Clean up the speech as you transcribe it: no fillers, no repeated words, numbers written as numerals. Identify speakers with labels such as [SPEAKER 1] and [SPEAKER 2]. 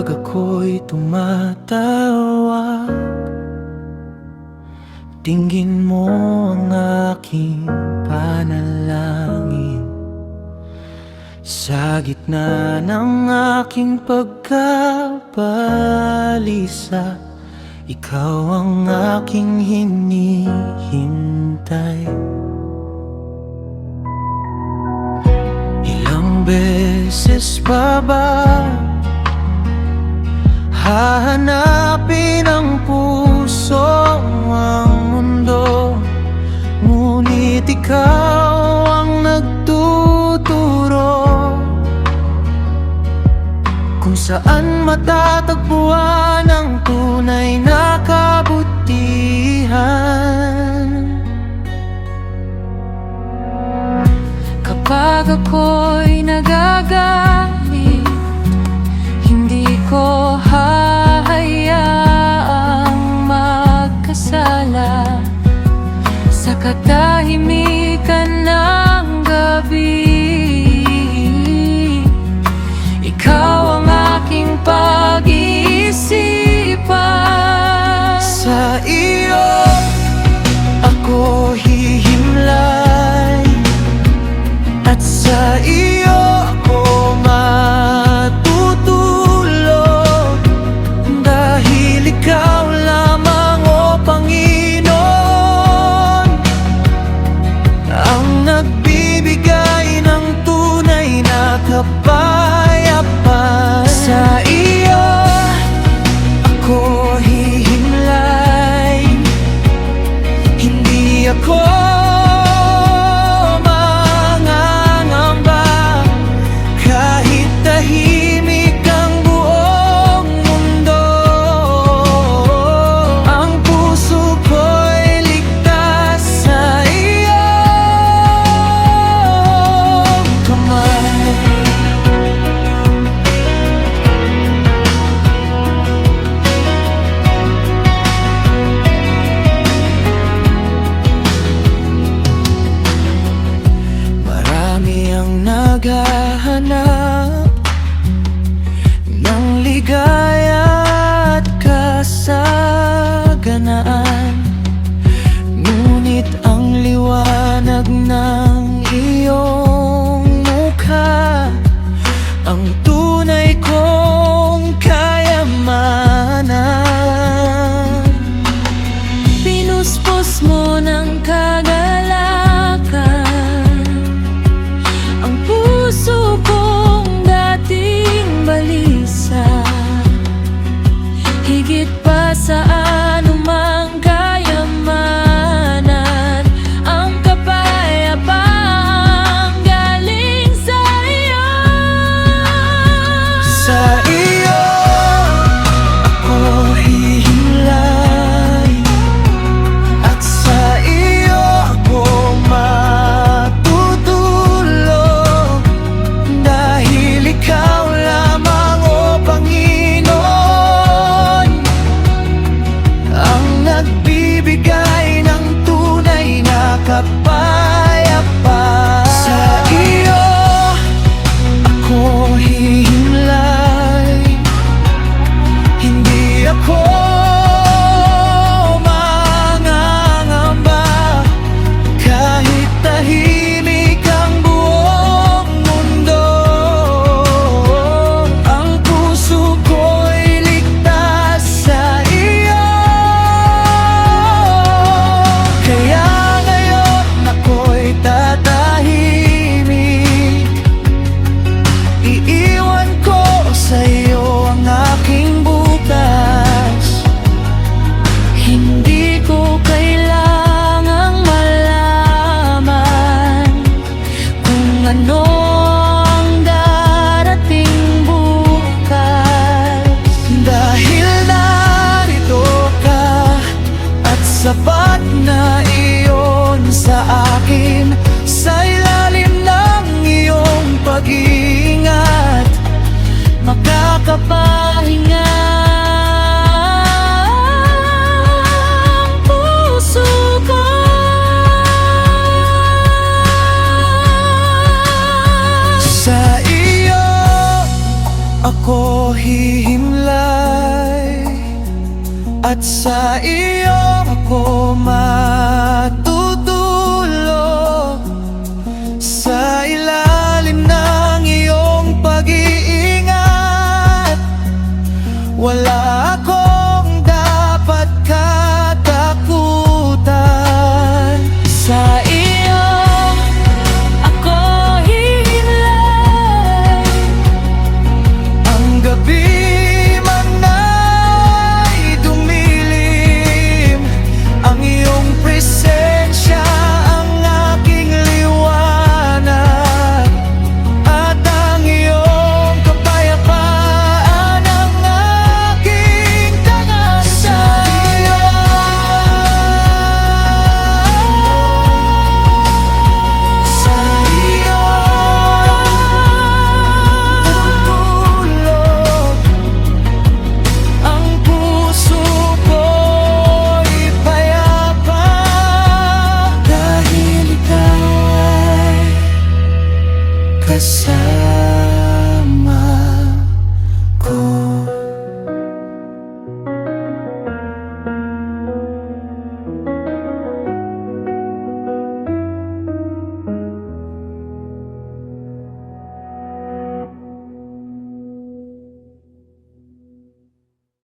[SPEAKER 1] Kapag ako'y tumatawag, dinggin mo ang aking panalangin. Sa gitna ng aking pagkabalisa, ikaw ang aking hinihintay. Ilang beses pa ba hahanapin ang puso ang mundo, ngunit ikaw ang nagtuturo kung saan matatagpuan ang tunay na kabutihan.
[SPEAKER 2] Kapag ako'y nagagamit, hindi ko hahayaang magkasala sa katahimikan ng gabi. Ikaw ang aking pag-iisipan.
[SPEAKER 1] Sa iyo ako hihimlay, at sa iyo ako matutulog, dahil ikaw lamang, o Panginoon, ang nagbibigay ng tunay na kapayapaan. Sa iyo ako hihimlay, hindi ako mangangamba kahit tahimik ang buong mundo. Ang puso ko'y ligtas sa iyong kamay. Marami ang naghahanap ng ligaya at kasaganaan, ngunit ang liwanag ng iyong mukha ang tunay kong kayamanan.
[SPEAKER 2] Pinuspos mo ng kagalakan ang puso kong dating balisa, higit pa sa anumang kayamanan. Ang kapayapang galing sa iyo.
[SPEAKER 1] Sa iyo ako hihimlay, at sa iyo ako matutulog, dahil ikaw lamang, o Panginoon, At sa iyo ako matutulog, sa ilalim ng iyong pag-iingat. Wala akong dapat katakutan.
[SPEAKER 2] Sa iyo ako hinlay.
[SPEAKER 1] Ang gabi man ay dumilim, ang iyong presensya ang aking liwanag, at ang iyong kapayapaan ang aking tahanan. Sa iyo, sa iyo tutulog ang puso ko'y payapa, dahil ikaw ay kasama.